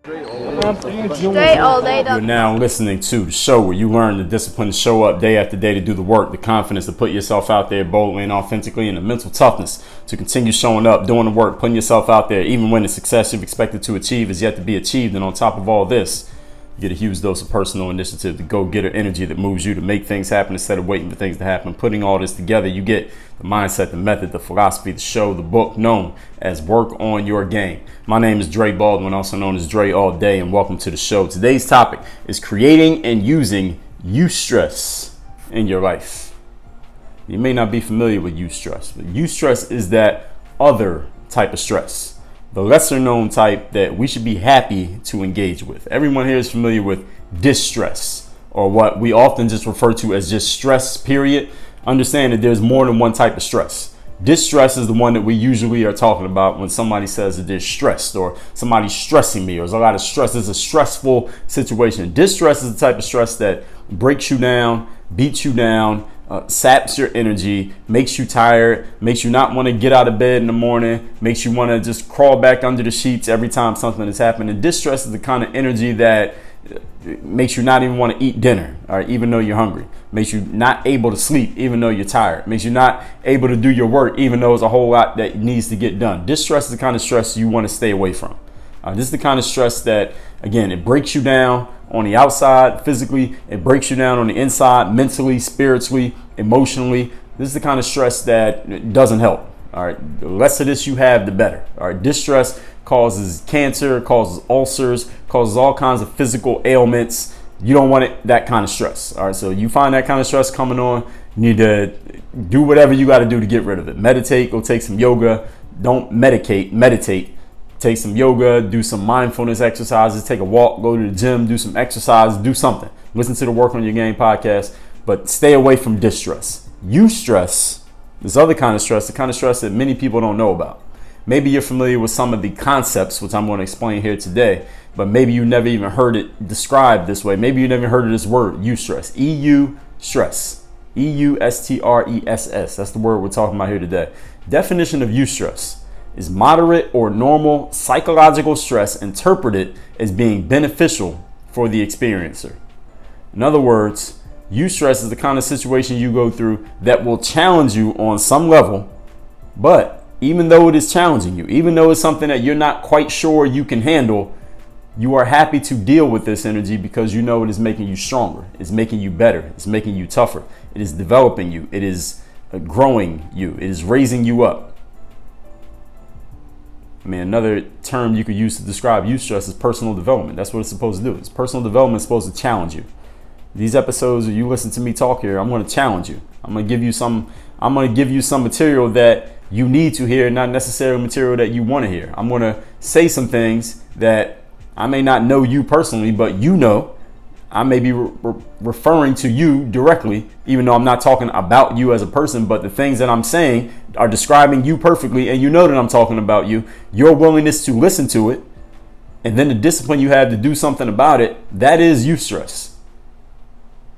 Straight all day. You're now listening to the show where you learn the discipline to show up day after day to do the work, the confidence to put yourself out there boldly and authentically, and the mental toughness to continue showing up, doing the work, putting yourself out there, even when the success you've expected to achieve is yet to be achieved. And on top of all this, you get a huge dose of personal initiative, the go-getter energy that moves you to make things happen instead of waiting for things to happen. Putting all this together, you get the mindset, the method, the philosophy, the show, the book known as Work on Your Game. My name is Dre Baldwin, also known as Dre All Day, and welcome to the show. Today's topic is creating and using eustress in your life. You may not be familiar with eustress, but eustress is that other type of stress. The lesser known type that we should be happy to engage with. Everyone here is familiar with distress, or what we often just refer to as just stress, period. Understand that there's more than one type of stress. Distress is the one that we usually are talking about when somebody says that they're stressed or somebody's stressing me or there's a lot of stress. It's a stressful situation. Distress is the type of stress that breaks you down, beats you down, saps your energy, makes you tired, makes you not want to get out of bed in the morning, makes you want to just crawl back under the sheets every time something is happening. And distress is the kind of energy that makes you not even want to eat dinner, all right, even though you're hungry. Makes you not able to sleep, even though you're tired. Makes you not able to do your work, even though there's a whole lot that needs to get done. Distress is the kind of stress you want to stay away from. This is the kind of stress that, again, it breaks you down on the outside physically. It breaks you down on the inside mentally, spiritually, emotionally. This is the kind of stress that doesn't help. All right, the less of this you have, the better. All right, distress causes cancer, causes ulcers, causes all kinds of physical ailments. You don't want that kind of stress. All right, so you find that kind of stress coming on, you need to do whatever you got to do to get rid of it. Meditate, go take some yoga. Don't medicate, meditate. Take some yoga, do some mindfulness exercises, take a walk, go to the gym, do some exercise, do something. Listen to the Work on Your Game podcast, but stay away from distress. Eustress, this other kind of stress, the kind of stress that many people don't know about. Maybe you're familiar with some of the concepts, which I'm going to explain here today, but maybe you never even heard it described this way. Maybe you never heard of this word, eustress, E-U stress, E-U-S-T-R-E-S-S. That's the word we're talking about here today. Definition of eustress is moderate or normal psychological stress interpreted as being beneficial for the experiencer. In other words, eustress is the kind of situation you go through that will challenge you on some level, but even though it is challenging you, even though it's something that you're not quite sure you can handle, you are happy to deal with this energy because you know it is making you stronger. It's making you better. It's making you tougher. It is developing you. It is growing you. It is raising you up. I mean, another term you could use to describe eustress is personal development. That's what it's supposed to do. It's personal development is supposed to challenge you. These episodes, you listen to me talk here, I'm going to challenge you. I'm going to give you some material that you need to hear, not necessarily material that you want to hear. I'm going to say some things that I may not know you personally, but you know, I may be referring to you directly, even though I'm not talking about you as a person, but the things that I'm saying are describing you perfectly, and you know that I'm talking about you. Your willingness to listen to it, and then the discipline you have to do something about it, that is eustress.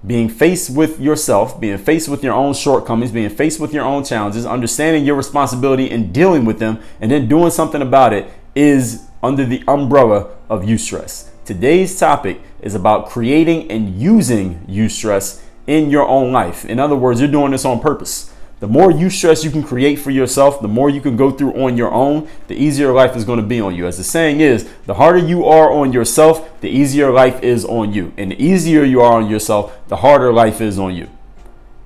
Being faced with yourself, being faced with your own shortcomings, being faced with your own challenges, understanding your responsibility and dealing with them, and then doing something about it is under the umbrella of eustress. Today's topic is about creating and using eustress in your own life. In other words, you're doing this on purpose. The more eustress you can create for yourself, the more you can go through on your own, the easier life is going to be on you. As the saying is, the harder you are on yourself, the easier life is on you. And the easier you are on yourself, the harder life is on you.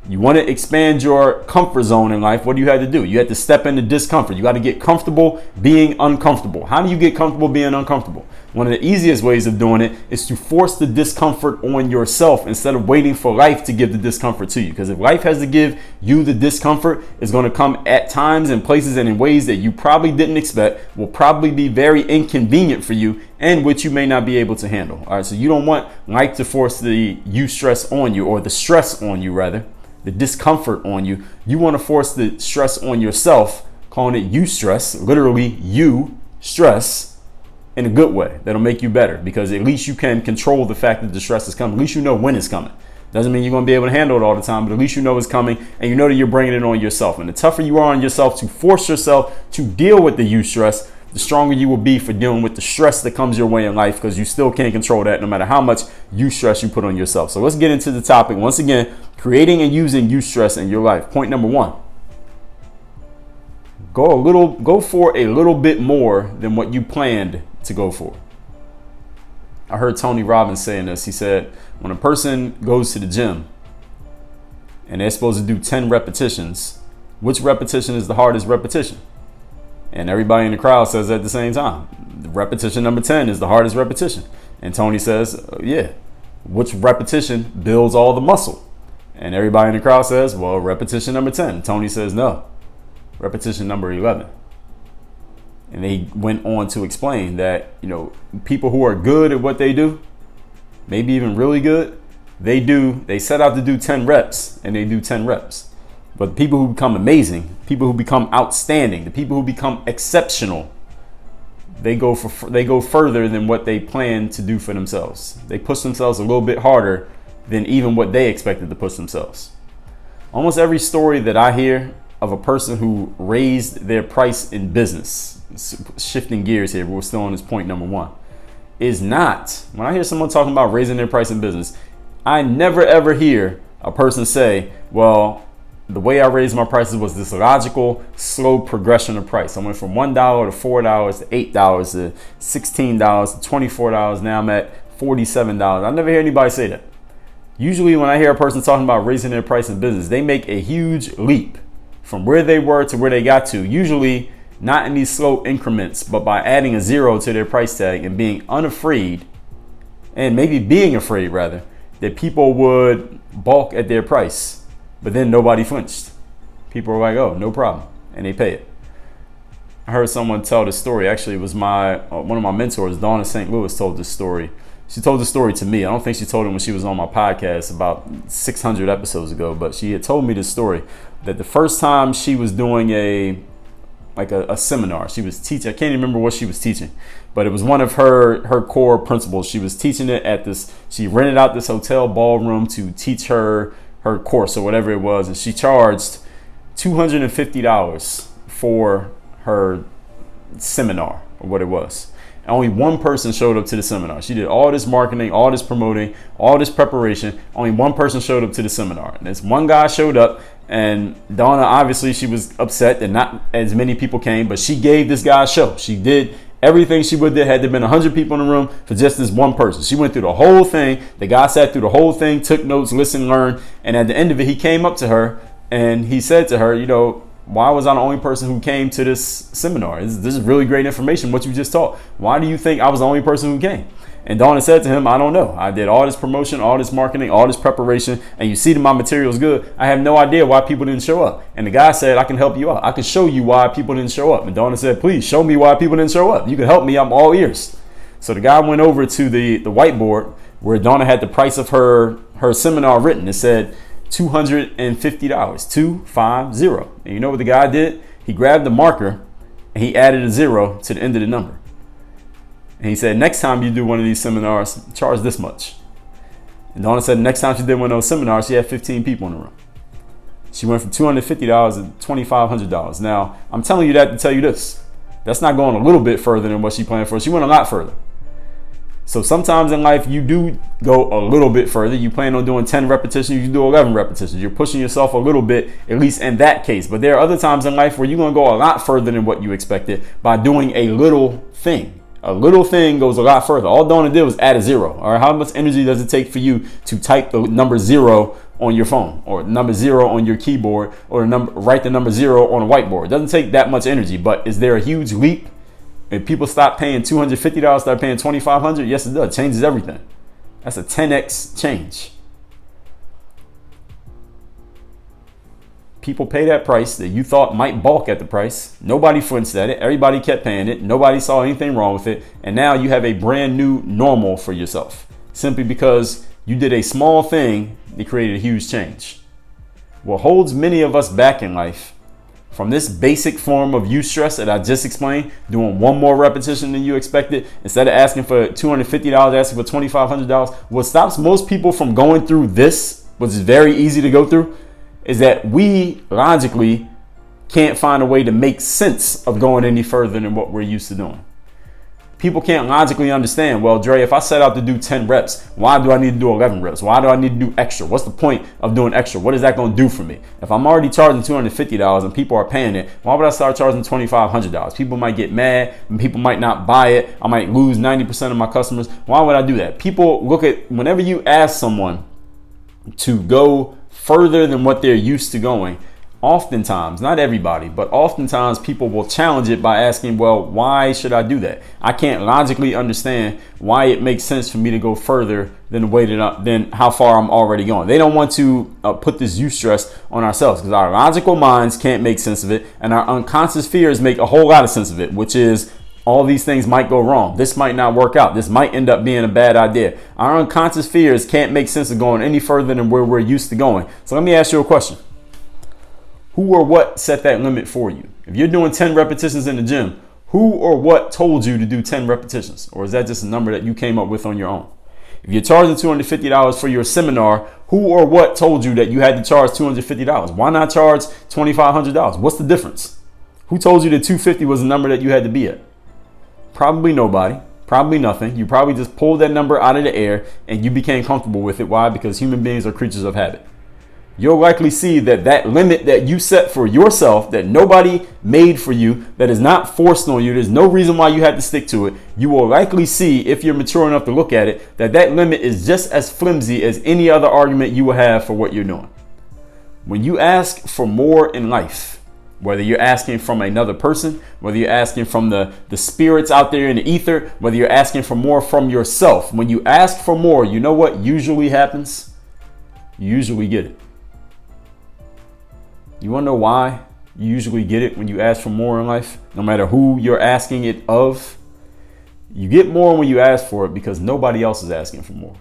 You want to expand your comfort zone in life. What do you have to do? You have to step into discomfort. You got to get comfortable being uncomfortable. How do you get comfortable being uncomfortable? One of the easiest ways of doing it is to force the discomfort on yourself instead of waiting for life to give the discomfort to you. Because if life has to give you the discomfort, it's going to come at times and places and in ways that you probably didn't expect, will probably be very inconvenient for you, and which you may not be able to handle. All right, so you don't want life to force the eustress on you, or the stress on you rather. The discomfort on you. You want to force the stress on yourself, calling it eustress, literally you stress, in a good way that'll make you better, because at least you can control the fact that the stress is coming. At least you know when it's coming. Doesn't mean you're going to be able to handle it all the time, but at least you know it's coming, and you know that you're bringing it on yourself. And the tougher you are on yourself to force yourself to deal with the eustress, the stronger you will be for dealing with the stress that comes your way in life, because you still can't control that no matter how much eustress you put on yourself. So let's get into the topic. Once again, creating and using eustress in your life. Point number one. Go for a little bit more than what you planned to go for. I heard Tony Robbins saying this. He said, when a person goes to the gym and they're supposed to do 10 repetitions, which repetition is the hardest repetition? And everybody in the crowd says at the same time, repetition number 10 is the hardest repetition. And Tony says, yeah, which repetition builds all the muscle? And everybody in the crowd says, well, repetition number 10. Tony says, no, repetition number 11. And they went on to explain that, people who are good at what they do, maybe even really good, they set out to do 10 reps and they do 10 reps. But the people who become amazing, people who become outstanding, the people who become exceptional, they go further than what they plan to do for themselves. They push themselves a little bit harder than even what they expected to push themselves. Almost every story that I hear of a person who raised their price in business, shifting gears here, but we're still on this point number one, is not, when I hear someone talking about raising their price in business, I never ever hear a person say, well, the way I raised my prices was this logical, slow progression of price. I went from $1 to $4 to $8 to $16 to $24. Now I'm at $47. I never hear anybody say that. Usually when I hear a person talking about raising their price in business, they make a huge leap from where they were to where they got to, usually not in these slow increments, but by adding a zero to their price tag and being unafraid, and maybe being afraid rather, that people would balk at their price. But then nobody flinched. People were like, oh, no problem. And they pay it. I heard someone tell this story. Actually, it was one of my mentors, Donna St. Louis, told this story. She told the story to me. I don't think she told it when she was on my podcast about 600 episodes ago, but she had told me this story that the first time she was doing a seminar, she was teaching. I can't even remember what she was teaching, but it was one of her core principles. She was teaching it at she rented out this hotel ballroom to teach her course or whatever it was. And she charged $250 for her seminar or what it was. And only one person showed up to the seminar. She did all this marketing, all this promoting, all this preparation. Only one person showed up to the seminar. And this one guy showed up, and Donna, obviously she was upset that not as many people came, but she gave this guy a show. She did everything she would do. Had there been 100 people in the room for just this one person. She went through the whole thing. The guy sat through the whole thing, took notes, listened, learned. And at the end of it, he came up to her and he said to her, why was I the only person who came to this seminar? This is really great information, what you just taught. Why do you think I was the only person who came? And Donna said to him, I don't know. I did all this promotion, all this marketing, all this preparation, and you see that my material is good. I have no idea why people didn't show up. And the guy said, I can help you out. I can show you why people didn't show up. And Donna said, please show me why people didn't show up. You can help me. I'm all ears. So the guy went over to the whiteboard where Donna had the price of her seminar written. It said $250, 250. And you know what the guy did? He grabbed the marker and he added a zero to the end of the number. And he said, next time you do one of these seminars, charge this much. And Donna said, next time she did one of those seminars, she had 15 people in the room. She went from $250 to $2,500. Now, I'm telling you that to tell you this. That's not going a little bit further than what she planned for. She went a lot further. So sometimes in life, you do go a little bit further. You plan on doing 10 repetitions, you do 11 repetitions. You're pushing yourself a little bit, at least in that case. But there are other times in life where you're going to go a lot further than what you expected by doing a little thing. A little thing goes a lot further. All Donna did was add a zero. All right, how much energy does it take for you to type the number 0 on your phone, or number 0 on your keyboard, or write the number 0 on a whiteboard? It doesn't take that much energy, but is there a huge leap? If people stop paying $250, start paying $2,500, yes, it does. It changes everything. That's a 10x change. People pay that price that you thought might balk at the price. Nobody flinched at it. Everybody kept paying it. Nobody saw anything wrong with it. And now you have a brand new normal for yourself, simply because you did a small thing that created a huge change. What holds many of us back in life from this basic form of eustress that I just explained, doing one more repetition than you expected, instead of asking for $250, asking for $2,500, what stops most people from going through this, which is very easy to go through, is that we logically can't find a way to make sense of going any further than what we're used to doing. People can't logically understand, well, Dre, if I set out to do 10 reps, why do I need to do 11 reps? Why do I need to do extra? What's the point of doing extra? What is that going to do for me? If I'm already charging $250 and people are paying it, why would I start charging $2,500? People might get mad and people might not buy it. I might lose 90% of my customers. Why would I do that? People look at, whenever you ask someone to go further than what they're used to going, oftentimes, not everybody, but oftentimes people will challenge it by asking, well, why should I do that? I can't logically understand why it makes sense for me to go further than the way than how far I'm already going. They don't want to put this eustress on ourselves because our logical minds can't make sense of it. And our unconscious fears make a whole lot of sense of it, which is all these things might go wrong. This might not work out. This might end up being a bad idea. Our unconscious fears can't make sense of going any further than where we're used to going. So let me ask you a question. Who or what set that limit for you? If you're doing 10 repetitions in the gym, who or what told you to do 10 repetitions? Or is that just a number that you came up with on your own? If you're charging $250 for your seminar, who or what told you that you had to charge $250? Why not charge $2,500? What's the difference? Who told you that $250 was the number that you had to be at? Probably nobody. Probably nothing. You probably just pulled that number out of the air and you became comfortable with it. Why? Because human beings are creatures of habit. You'll likely see that that limit that you set for yourself, that nobody made for you, that is not forced on you, there's no reason why you had to stick to it. You will likely see, if you're mature enough to look at it, that that limit is just as flimsy as any other argument you will have for what you're doing. When you ask for more in life, whether you're asking from another person, whether you're asking from the spirits out there in the ether, whether you're asking for more from yourself, when you ask for more, you know what usually happens? You usually get it. You want to know why you usually get it when you ask for more in life? No matter who you're asking it of, you get more when you ask for it because nobody else is asking for more.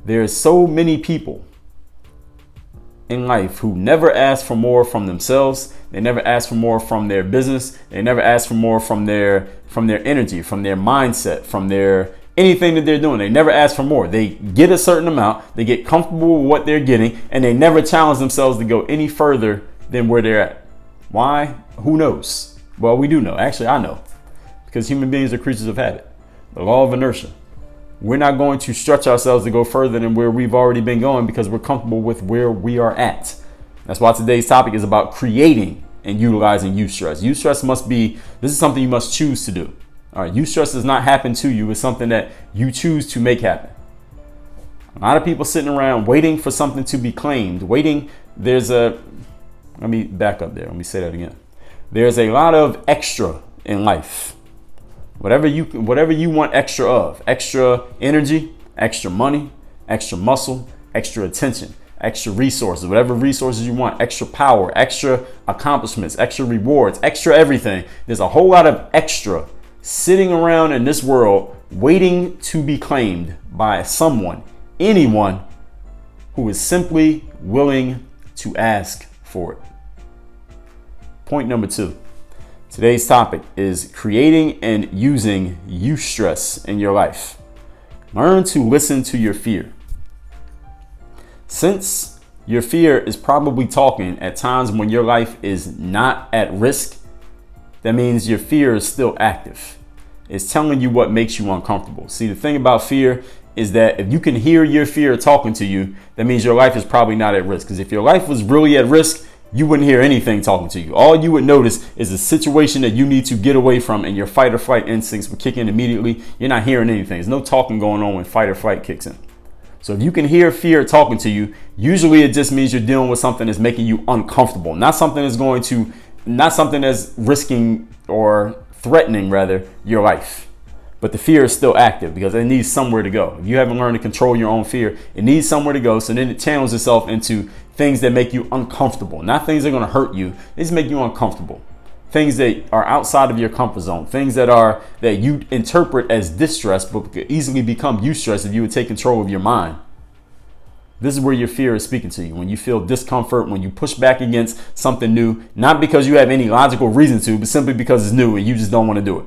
There's so many people in life who never ask for more from themselves. They never ask for more from their business. They never ask for more from their energy, from their mindset, from their anything that they're doing. They never ask for more. They get a certain amount, they get comfortable with what they're getting, and they never challenge themselves to go any further than where they're at. Why? Who knows? Well, we do know. Actually, I know. Because human beings are creatures of habit. The law of inertia. We're not going to stretch ourselves to go further than where we've already been going because we're comfortable with where we are at. That's why today's topic is about creating and utilizing eustress. Eustress this is something you must choose to do. All right, eustress does not happen to you. It's something that you choose to make happen. A lot of people sitting around waiting for something to be claimed. Let me back up there. Let me say that again. There's a lot of extra in life. Whatever you want extra of, extra energy, extra money, extra muscle, extra attention, extra resources, whatever resources you want, extra power, extra accomplishments, extra rewards, extra everything. There's a whole lot of extra sitting around in this world waiting to be claimed by someone, anyone who is simply willing to ask for it. Point number 2. Today's topic is creating and using eustress in your life. Learn to listen to your fear. Since your fear is probably talking at times when your life is not at risk, that means your fear is still active. It's telling you what makes you uncomfortable. See, the thing about fear is that if you can hear your fear talking to you, that means your life is probably not at risk. Because if your life was really at risk, you wouldn't hear anything talking to you. All you would notice is a situation that you need to get away from and your fight or flight instincts would kick in immediately. You're not hearing anything. There's no talking going on when fight or flight kicks in. So if you can hear fear talking to you, usually it just means you're dealing with something that's making you uncomfortable. Not something that's risking or threatening rather your life. But the fear is still active because it needs somewhere to go. If you haven't learned to control your own fear, it needs somewhere to go. So then it channels itself into things that make you uncomfortable. Not things that are going to hurt you. They just make you uncomfortable. Things that are outside of your comfort zone. Things that you interpret as distress, but could easily become eustress if you would take control of your mind. This is where your fear is speaking to you. When you feel discomfort, when you push back against something new, not because you have any logical reason to, but simply because it's new and you just don't want to do it.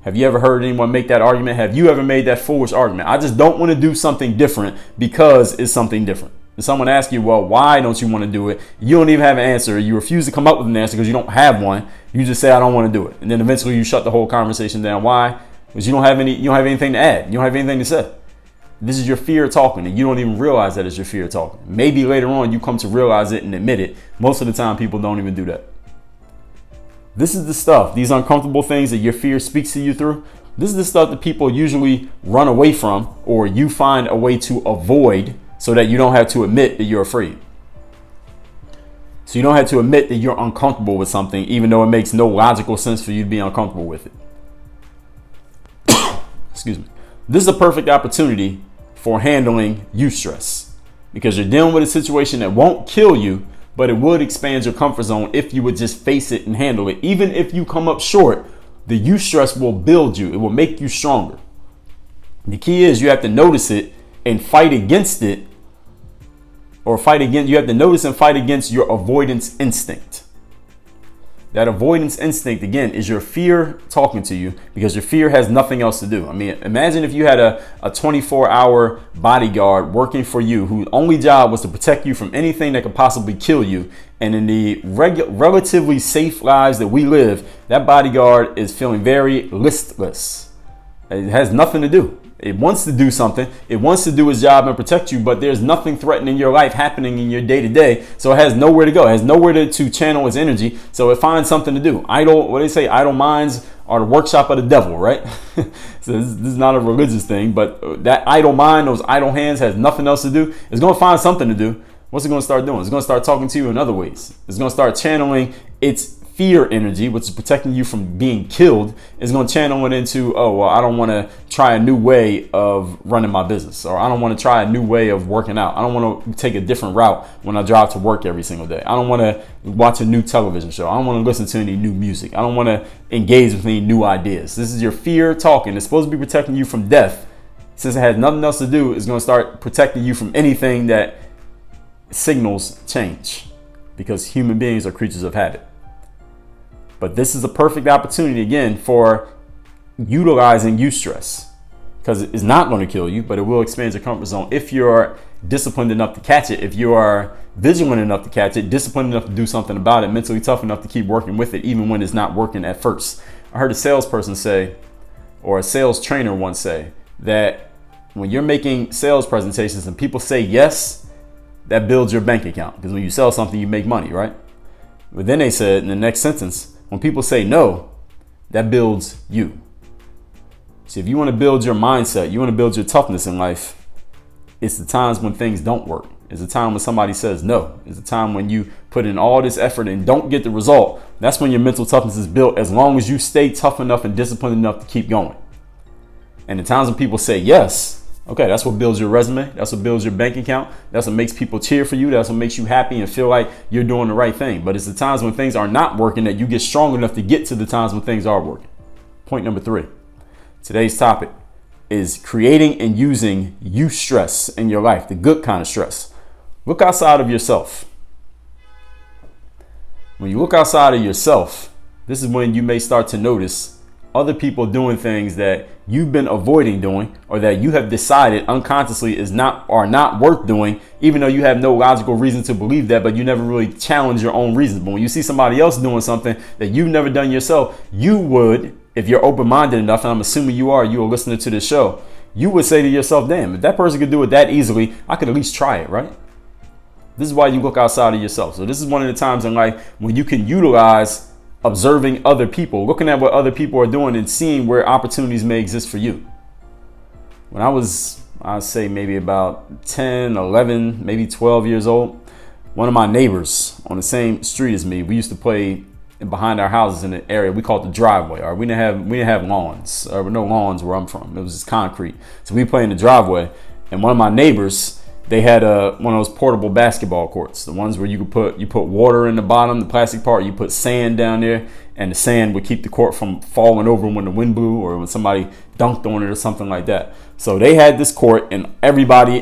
Have you ever heard anyone make that argument? Have you ever made that foolish argument? I just don't want to do something different because it's something different. If someone asks you, well, why don't you want to do it? You don't even have an answer. You refuse to come up with an answer because you don't have one. You just say, I don't want to do it. And then eventually you shut the whole conversation down. Why? Because you don't have anything to add. You don't have anything to say. This is your fear talking, and you don't even realize that it's your fear talking. Maybe later on you come to realize it and admit it. Most of the time people don't even do that. This is the stuff, these uncomfortable things that your fear speaks to you through. This is the stuff that people usually run away from, or you find a way to avoid so that you don't have to admit that you're afraid. So you don't have to admit that you're uncomfortable with something, even though it makes no logical sense for you to be uncomfortable with it. Excuse me. This is a perfect opportunity for handling eustress, because you're dealing with a situation that won't kill you, but it would expand your comfort zone if you would just face it and handle it. Even if you come up short, the eustress will build you. It will make you stronger. The key is you have to notice it and fight against it, or you have to notice and fight against your avoidance instinct. That avoidance instinct, again, is your fear talking to you, because your fear has nothing else to do. I mean, imagine if you had a 24-hour bodyguard working for you whose only job was to protect you from anything that could possibly kill you. And in the relatively safe lives that we live, that bodyguard is feeling very listless. It has nothing to do. It wants to do something. It wants to do its job and protect you, but there's nothing threatening your life happening in your day to day. So it has nowhere to go. It has nowhere to channel its energy. So it finds something to do. Idle minds are the workshop of the devil, right? So this is not a religious thing, but that idle mind, those idle hands, has nothing else to do. It's going to find something to do. What's it going to start doing? It's going to start talking to you in other ways. It's going to start channeling its fear energy, which is protecting you from being killed. Is going to channel it into, oh, well, I don't want to try a new way of running my business, or I don't want to try a new way of working out. I don't want to take a different route when I drive to work every single day. I don't want to watch a new television show. I don't want to listen to any new music. I don't want to engage with any new ideas. This is your fear talking. It's supposed to be protecting you from death. Since it has nothing else to do, it's going to start protecting you from anything that signals change, because human beings are creatures of habit. But this is a perfect opportunity, again, for utilizing eustress, because it's not going to kill you, but it will expand your comfort zone if you're disciplined enough to catch it, if you are vigilant enough to catch it, disciplined enough to do something about it, mentally tough enough to keep working with it, even when it's not working at first. I heard a salesperson say, or a sales trainer once say, that when you're making sales presentations and people say yes, that builds your bank account, because when you sell something, you make money, right? But then they said in the next sentence, when people say no, that builds you. See, if you want to build your mindset, you want to build your toughness in life, it's the times when things don't work. It's the time when somebody says no. It's the time when you put in all this effort and don't get the result. That's when your mental toughness is built, as long as you stay tough enough and disciplined enough to keep going. And the times when people say yes, okay, that's what builds your resume. That's what builds your bank account. That's what makes people cheer for you. That's what makes you happy and feel like you're doing the right thing. But it's the times when things are not working that you get strong enough to get to the times when things are working. Point number 3. Today's topic is creating and using eustress in your life, the good kind of stress. Look outside of yourself. When you look outside of yourself, this is when you may start to notice other people doing things that you've been avoiding doing, or that you have decided unconsciously are not worth doing, even though you have no logical reason to believe that, but you never really challenge your own reasons. But when you see somebody else doing something that you've never done yourself, you would, if you're open-minded enough, and I'm assuming you are listening to this show, you would say to yourself, damn, if that person could do it that easily, I could at least try it, right? This is why you look outside of yourself. So this is one of the times in life when you can utilize observing other people, looking at what other people are doing and seeing where opportunities may exist for you. When I was, I'd say maybe about 10, 11, maybe 12 years old, one of my neighbors on the same street as me, we used to play behind our houses in an area we called the driveway. Or we didn't have lawns, or no lawns where I'm from. It was just concrete. So we play in the driveway, and one of my neighbors, they had one of those portable basketball courts, the ones where you put water in the bottom, the plastic part, you put sand down there, and the sand would keep the court from falling over when the wind blew or when somebody dunked on it or something like that. So they had this court, and everybody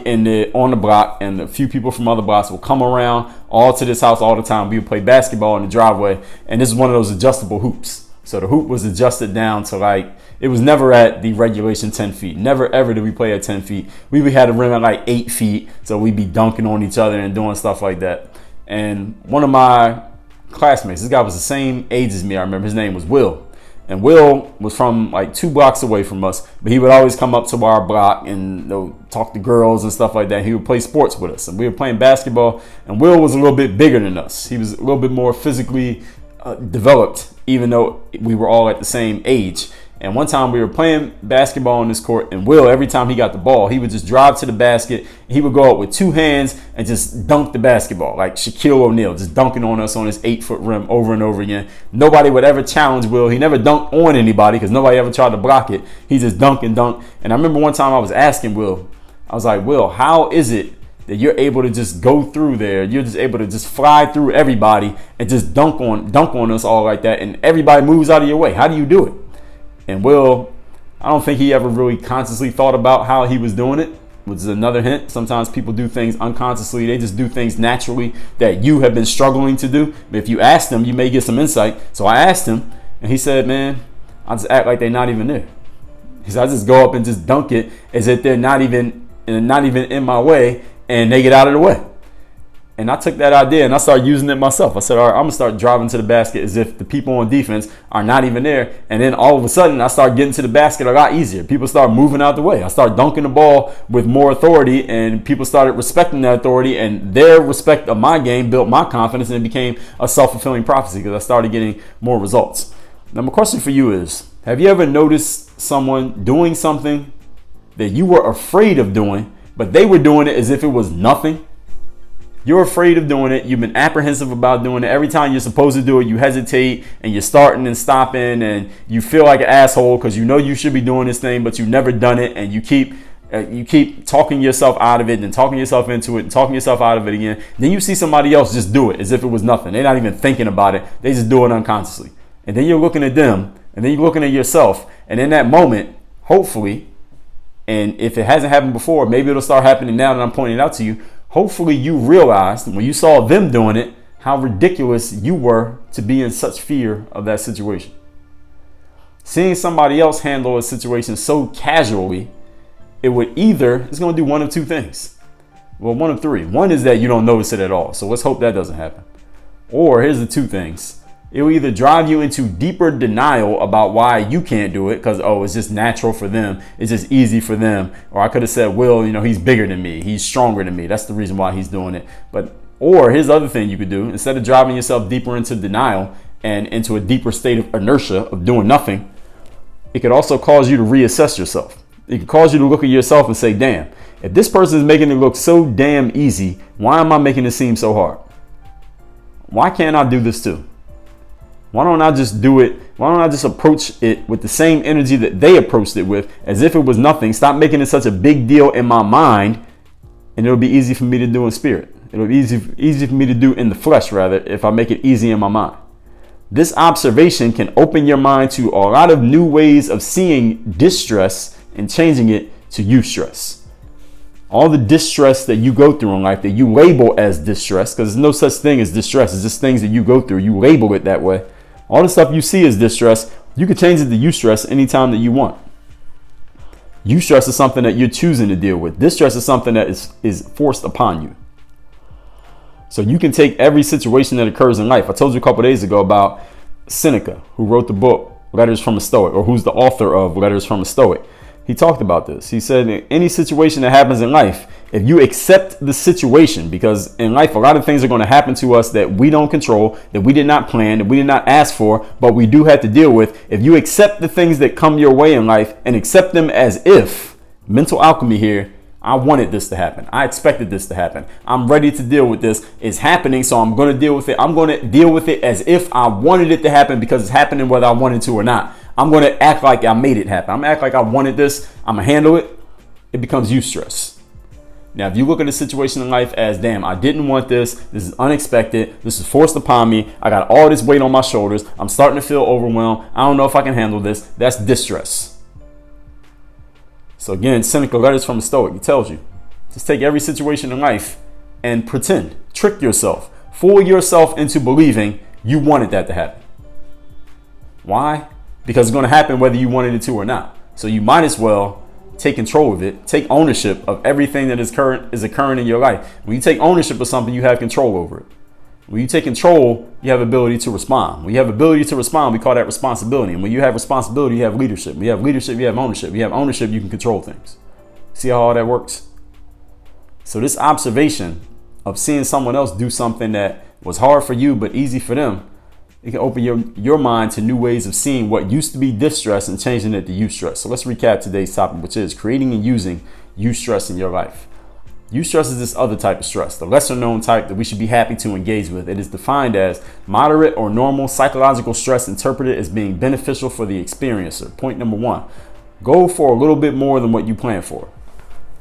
on the block and a few people from other blocks will come around all to this house all the time. We would play basketball in the driveway, and this is one of those adjustable hoops. So the hoop was adjusted down to like, it was never at the regulation 10 feet. Never ever did we play at 10 feet. We had a rim at like 8 feet. So we'd be dunking on each other and doing stuff like that. And one of my classmates, this guy was the same age as me. I remember his name was Will. And Will was from like 2 blocks away from us, but he would always come up to our block and talk to girls and stuff like that. He would play sports with us, and we were playing basketball. And Will was a little bit bigger than us. He was a little bit more physically developed, even though we were all at the same age. And one time we were playing basketball on this court, and Will, every time he got the ball, he would just drive to the basket. He would go up with 2 hands and just dunk the basketball like Shaquille O'Neal, just dunking on us on his 8-foot rim over and over again. Nobody would ever challenge Will. He never dunked on anybody because nobody ever tried to block it. He just dunked and dunked. And I remember one time I was asking Will, I was like, Will, how is it that you're able to just go through there? You're just able to just fly through everybody and just dunk on us all like that, and everybody moves out of your way. How do you do it? And Will, I don't think he ever really consciously thought about how he was doing it, which is another hint. Sometimes people do things unconsciously. They just do things naturally that you have been struggling to do. But if you ask them, you may get some insight. So I asked him, and he said, man, I just act like they're not even there. He said, I just go up and just dunk it as if they're not even in my way, and they get out of the way. And I took that idea and I started using it myself. I said, all right, I'm going to start driving to the basket as if the people on defense are not even there. And then all of a sudden, I start getting to the basket a lot easier. People start moving out the way. I started dunking the ball with more authority, and people started respecting that authority. And their respect of my game built my confidence, and it became a self-fulfilling prophecy because I started getting more results. Now, my question for you is, have you ever noticed someone doing something that you were afraid of doing, but they were doing it as if it was nothing? You're afraid of doing it. You've been apprehensive about doing it. Every time you're supposed to do it, you hesitate, and you're starting and stopping, and you feel like an asshole because you know you should be doing this thing, but you've never done it, and you keep talking yourself out of it and talking yourself into it and talking yourself out of it again. Then you see somebody else just do it as if it was nothing. They're not even thinking about it. They just do it unconsciously. And then you're looking at them, and then you're looking at yourself. And in that moment, hopefully, and if it hasn't happened before, maybe it'll start happening now that I'm pointing it out to you. Hopefully you realized when you saw them doing it, how ridiculous you were to be in such fear of that situation. Seeing somebody else handle a situation so casually, it's going to do one of 2 things. Well, one of 3. One is that you don't notice it at all. So let's hope that doesn't happen. Or here's the 2 things. It will either drive you into deeper denial about why you can't do it because, it's just natural for them. It's just easy for them. Or I could have said, Will, he's bigger than me. He's stronger than me. That's the reason why he's doing it. Or here's the other thing you could do. Instead of driving yourself deeper into denial and into a deeper state of inertia of doing nothing, it could also cause you to reassess yourself. It could cause you to look at yourself and say, damn, if this person is making it look so damn easy, why am I making it seem so hard? Why can't I do this too? Why don't I just do it? Why don't I just approach it with the same energy that they approached it with, as if it was nothing? Stop making it such a big deal in my mind, and it'll be easy for me to do in spirit. It'll be easy for me to do in the flesh, rather, if I make it easy in my mind. This observation can open your mind to a lot of new ways of seeing distress and changing it to eustress. All the distress that you go through in life that you label as distress, because there's no such thing as distress. It's just things that you go through. You label it that way. All the stuff you see as distress, you can change it to eustress anytime that you want. Eustress is something that you're choosing to deal with. Distress is something that is forced upon you. So you can take every situation that occurs in life. I told you a couple of days ago about Seneca, who wrote the book Letters from a Stoic, or who's the author of Letters from a Stoic. He talked about this. He said, in any situation that happens in life, if you accept the situation, because in life, a lot of things are going to happen to us that we don't control, that we did not plan, that we did not ask for, but we do have to deal with. If you accept the things that come your way in life and accept them as if, mental alchemy here, I wanted this to happen. I expected this to happen. I'm ready to deal with this. It's happening, so I'm going to deal with it. I'm going to deal with it as if I wanted it to happen because it's happening whether I wanted to or not. I'm going to act like I made it happen. I'm going to act like I wanted this. I'm going to handle it. It becomes eustress. Now, if you look at the situation in life as, damn, I didn't want this. This is unexpected. This is forced upon me. I got all this weight on my shoulders. I'm starting to feel overwhelmed. I don't know if I can handle this. That's distress. So again, Seneca, Letters from a Stoic, it tells you, just take every situation in life and pretend, trick yourself, fool yourself into believing you wanted that to happen. Why? Because it's going to happen whether you wanted it to or not. So you might as well take control of it, take ownership of everything that is occurring in your life. When you take ownership of something, you have control over it. When you take control, you have ability to respond. When you have ability to respond, we call that responsibility. And when you have responsibility, you have leadership. When you have leadership, you have ownership. When you have ownership, you can control things. See how all that works? So this observation of seeing someone else do something that was hard for you but easy for them, it can open your mind to new ways of seeing what used to be distress and changing it to eustress. So let's recap today's topic, which is creating and using eustress in your life. Eustress is this other type of stress, the lesser known type that we should be happy to engage with. It is defined as moderate or normal psychological stress interpreted as being beneficial for the experiencer. Point number one, go for a little bit more than what you plan for.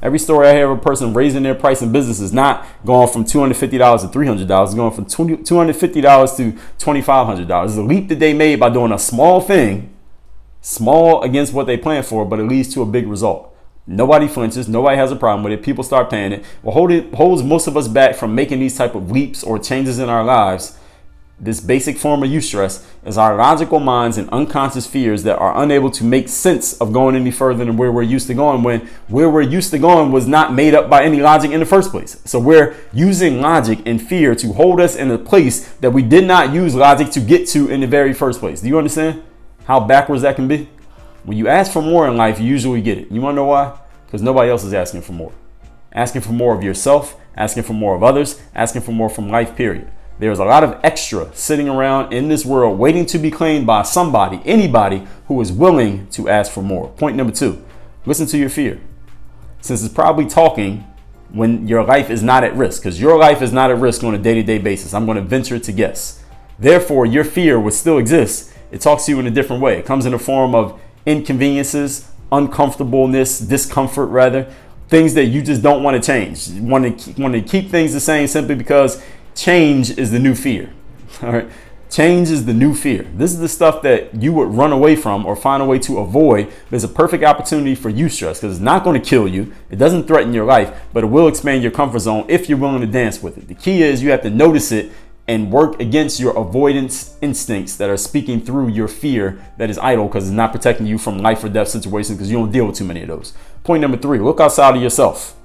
Every story I hear of a person raising their price in business is not going from $250 to $300. It's going from $250 to $2,500. It's a leap that they made by doing a small thing, small against what they planned for, but it leads to a big result. Nobody flinches. Nobody has a problem with it. People start paying it. What holds most of us back from making these type of leaps or changes in our lives, this basic form of eustress, is our logical minds and unconscious fears that are unable to make sense of going any further than where we're used to going, when where we're used to going was not made up by any logic in the first place. So we're using logic and fear to hold us in a place that we did not use logic to get to in the very first place. Do you understand how backwards that can be? When you ask for more in life, you usually get it. You want to know why? Because nobody else is asking for more. Asking for more of yourself, asking for more of others, asking for more from life, period. There's a lot of extra sitting around in this world waiting to be claimed by somebody, anybody who is willing to ask for more. Point number two, listen to your fear. Since it's probably talking when your life is not at risk, because your life is not at risk on a day-to-day basis. I'm going to venture to guess. Therefore, your fear would still exist. It talks to you in a different way. It comes in the form of inconveniences, uncomfortableness, discomfort rather, things that you just don't want to change. You want to keep things the same simply because change is the new fear. All right. Change is the new fear. This is the stuff that you would run away from or find a way to avoid. There's a perfect opportunity for eustress because it's not going to kill you. It doesn't threaten your life, but it will expand your comfort zone if you're willing to dance with it. The key is you have to notice it and work against your avoidance instincts that are speaking through your fear that is idle because it's not protecting you from life or death situations because you don't deal with too many of those. Point number three, look outside of yourself.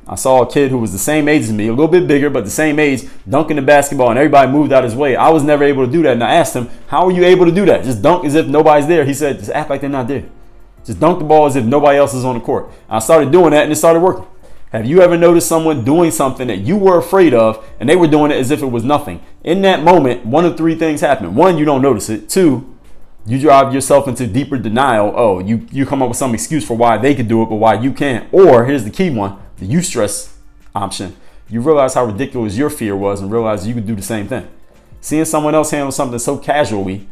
I saw a kid who was the same age as me, a little bit bigger, but the same age, dunking the basketball, and everybody moved out his way. I was never able to do that. And I asked him, how are you able to do that? Just dunk as if nobody's there. He said, just act like they're not there. Just dunk the ball as if nobody else is on the court. I started doing that and it started working. Have you ever noticed someone doing something that you were afraid of and they were doing it as if it was nothing? In that moment, one of three things happen. One, you don't notice it. Two, you drive yourself into deeper denial. Oh, you come up with some excuse for why they could do it, but why you can't. Or here's the key one, the eustress option. You realize how ridiculous your fear was and realize you could do the same thing. Seeing someone else handle something so casually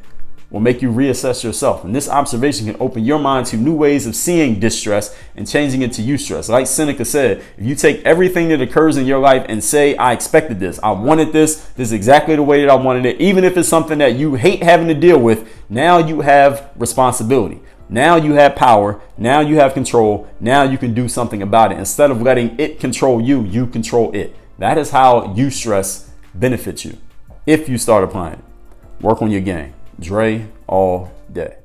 will make you reassess yourself. And this observation can open your mind to new ways of seeing distress and changing it to eustress. Like Seneca said, if you take everything that occurs in your life and say, I expected this, I wanted this is exactly the way that I wanted it, even if it's something that you hate having to deal with, now you have responsibility. Now you have power. Now you have control. Now you can do something about it. Instead of letting it control you, you control it. That is how eustress benefits you if you start applying it. Work on your game. Dre all day.